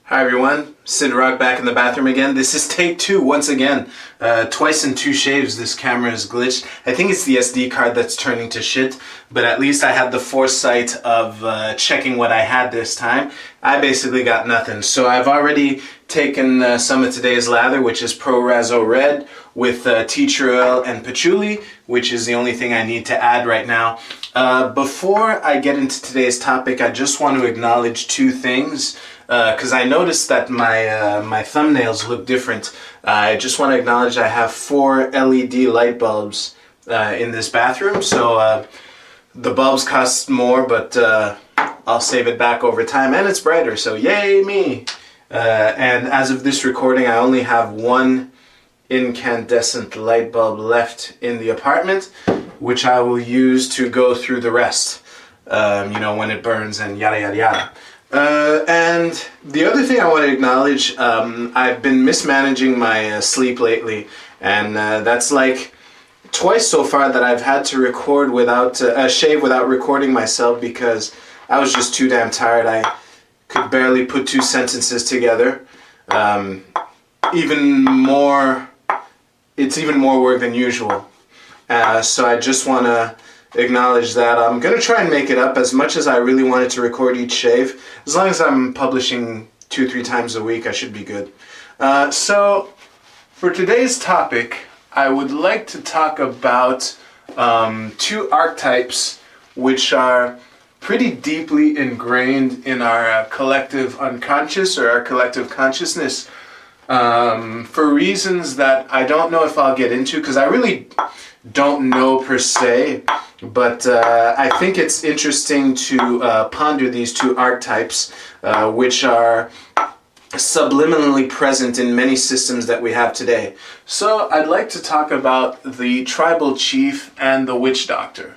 Hi everyone, Sid Rock back in the bathroom again. This is take two once again. Twice in two shaves this camera is glitched. I think it's the SD card that's turning to shit, but at least I had the foresight of checking what I had this time. I basically got nothing. So I've already taken some of today's lather, which is Pro Razzo Red with tea tree oil and patchouli, which is the only thing I need to add right now. Before I get into today's topic, I just want to acknowledge two things. Because I noticed that my thumbnails look different. I just want to acknowledge I have 4 LED light bulbs in this bathroom. So the bulbs cost more, but I'll save it back over time. And it's brighter, so yay me! And as of this recording, I only have 1 incandescent light bulb left in the apartment, which I will use to go through the rest, you know, when it burns and yada yada yada. And the other thing I want to acknowledge, I've been mismanaging my sleep lately, and that's like twice so far that I've had to record without shave without recording myself because I was just too damn tired. I could barely put 2 sentences together. It's even more work than usual. So I just want to acknowledge that. I'm going to try and make it up as much as I really wanted to record each shave. As long as I'm publishing 2-3 times a week, I should be good. So for today's topic, I would like to talk about 2 archetypes which are pretty deeply ingrained in our collective unconscious or our collective consciousness for reasons that I don't know if I'll get into because I really don't know per se, but I think it's interesting to ponder these 2 archetypes which are subliminally present in many systems that we have today. So I'd like to talk about the tribal chief and the witch doctor.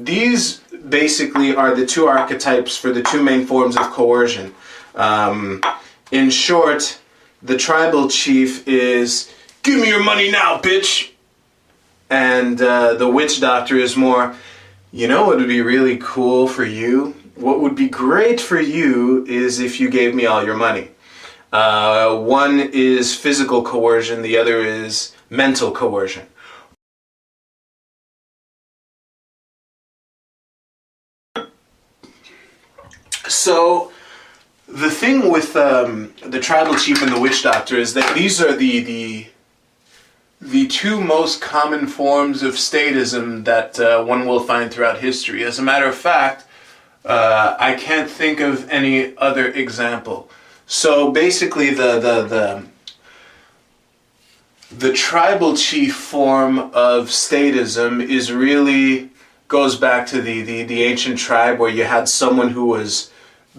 These basically are the 2 archetypes for the 2 main forms of coercion. In short, the tribal chief is, "Give me your money now, bitch!" And the witch doctor is more, "You know what would be really cool for you? What would be great for you is if you gave me all your money." One is physical coercion, the other is mental coercion. So the thing with the tribal chief and the witch doctor is that these are the 2 most common forms of statism that one will find throughout history. As a matter of fact, I can't think of any other example. So basically the tribal chief form of statism is really goes back to the ancient tribe where you had someone who was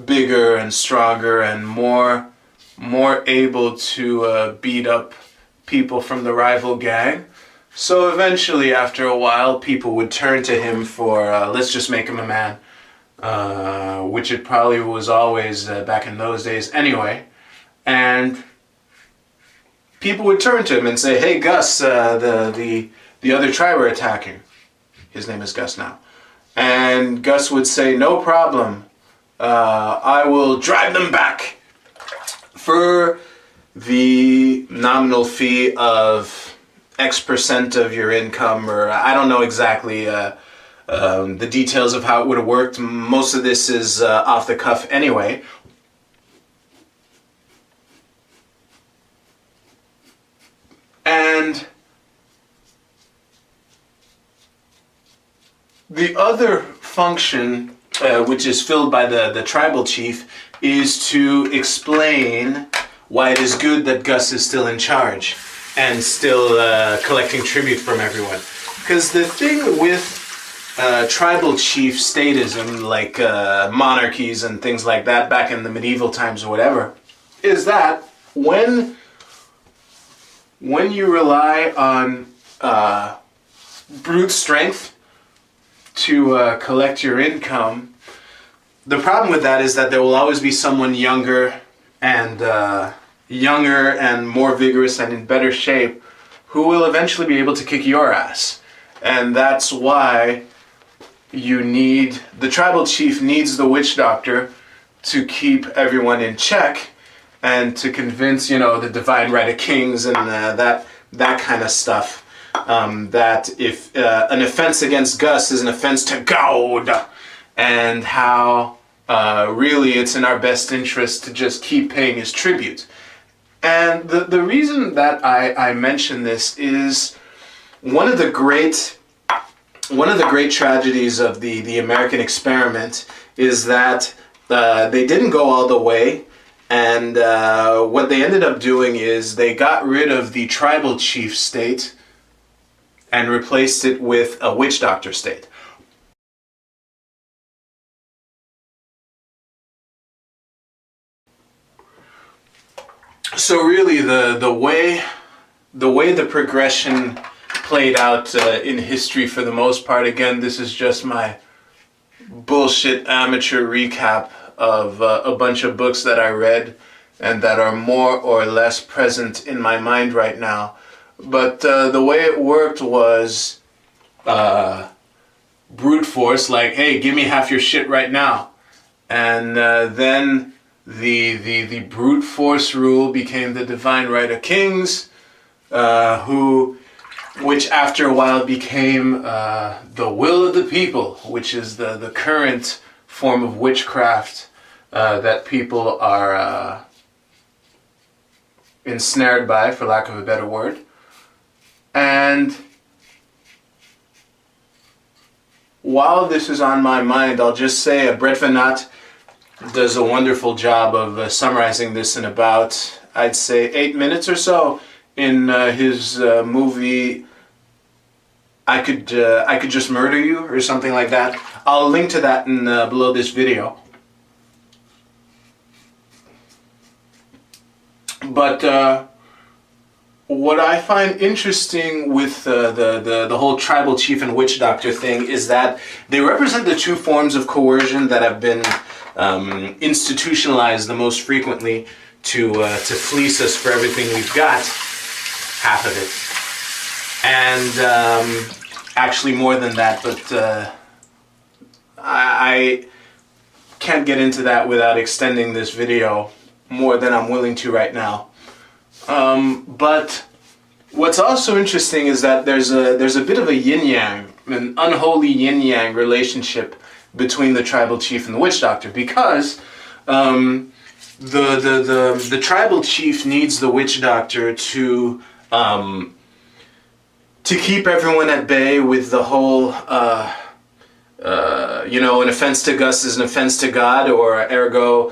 bigger and stronger and more able to beat up people from the rival gang. So eventually, after a while, people would turn to him for, let's just make him a man. Which it probably was always back in those days anyway. And people would turn to him and say, "Hey Gus, the other tribe are attacking." His name is Gus now. And Gus would say, "No problem. I will drive them back for the nominal fee of X% of your income," or I don't know exactly the details of how it would have worked. Most of this is off the cuff anyway. And the other function, which is filled by the tribal chief, is to explain why it is good that Gus is still in charge and still collecting tribute from everyone. Because the thing with tribal chief statism, like monarchies and things like that back in the medieval times or whatever, is that when you rely on brute strength to collect your income, the problem with that is that there will always be someone younger and more vigorous and in better shape who will eventually be able to kick your ass. And that's why the tribal chief needs the witch doctor to keep everyone in check and to convince, the divine right of kings and that kind of stuff. That if an offense against Gus is an offense to God, and how really it's in our best interest to just keep paying his tribute. And the reason that I mention this is one of the great tragedies of the American experiment is that they didn't go all the way, and what they ended up doing is they got rid of the tribal chief state and replaced it with a witch doctor state. So really the way the progression played out in history, for the most part, again, this is just my bullshit amateur recap of a bunch of books that I read and that are more or less present in my mind right now. But the way it worked was brute force, like, hey, give me half your shit right now. And then the brute force rule became the divine right of kings, which after a while became the will of the people, which is the current form of witchcraft that people are ensnared by, for lack of a better word. And while this is on my mind, I'll just say Brett Van Naat does a wonderful job of summarizing this in about, I'd say, 8 minutes or so in his movie I Could Just Murder You, or something like that. I'll link to that in below this video. But what I find interesting with the whole tribal chief and witch doctor thing is that they represent the two forms of coercion that have been institutionalized the most frequently to fleece us for everything we've got, half of it. And actually more than that, but I can't get into that without extending this video more than I'm willing to right now. But what's also interesting is that there's a bit of a yin-yang, an unholy yin-yang relationship between the tribal chief and the witch doctor, because the tribal chief needs the witch doctor to keep everyone at bay with the whole an offense to Gus is an offense to God, or ergo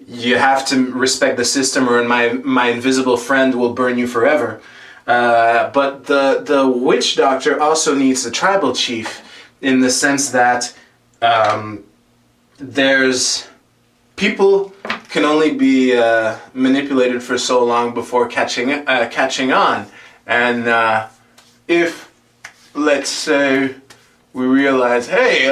you have to respect the system, or my invisible friend will burn you forever. But the witch doctor also needs the tribal chief, in the sense that there's people can only be manipulated for so long before catching on. And if, let's say, we realize, hey,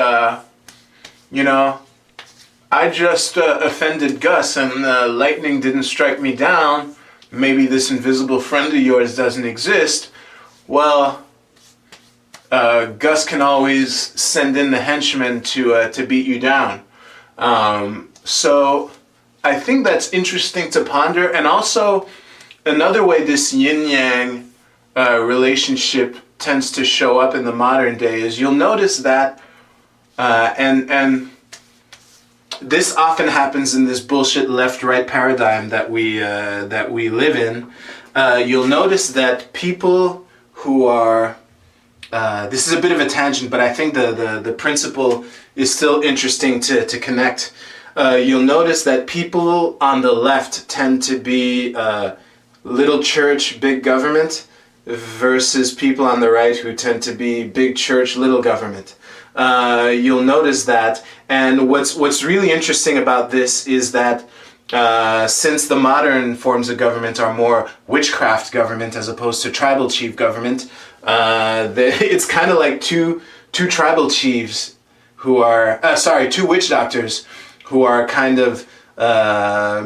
I just offended Gus and lightning didn't strike me down, maybe this invisible friend of yours doesn't exist, well, Gus can always send in the henchmen to beat you down. So I think that's interesting to ponder. And also, another way this yin-yang relationship tends to show up in the modern day is you'll notice that, and this often happens in this bullshit left-right paradigm that we live in. You'll notice that people who are this is a bit of a tangent, but I think the principle is still interesting to connect. You'll notice that people on the left tend to be little church, big government, versus people on the right who tend to be big church, little government. You'll notice that, and what's really interesting about this is that since the modern forms of government are more witchcraft government as opposed to tribal chief government, it's kind of like two tribal chiefs who are, two witch doctors who are kind of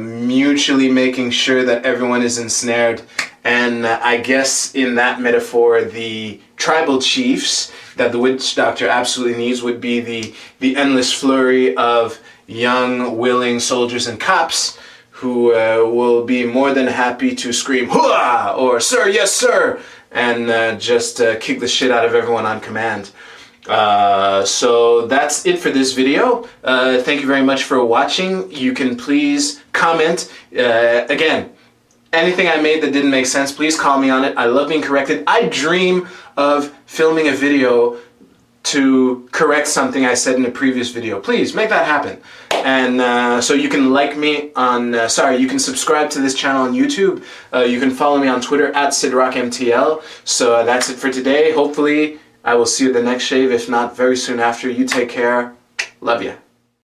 mutually making sure that everyone is ensnared. And I guess in that metaphor, the tribal chiefs that the witch doctor absolutely needs would be the endless flurry of young, willing soldiers and cops who will be more than happy to scream "Hooah!" or "Sir, yes, sir!" and just kick the shit out of everyone on command. So that's it for this video. Thank you very much for watching. You can please comment. Again, anything I made that didn't make sense, please call me on it. I love being corrected. I dream of filming a video to correct something I said in a previous video. Please make that happen. And so you can like me on, you can subscribe to this channel on YouTube. You can follow me on Twitter at SidRockMTL. So that's it for today. Hopefully I will see you at the next shave. If not, very soon after. You take care. Love ya.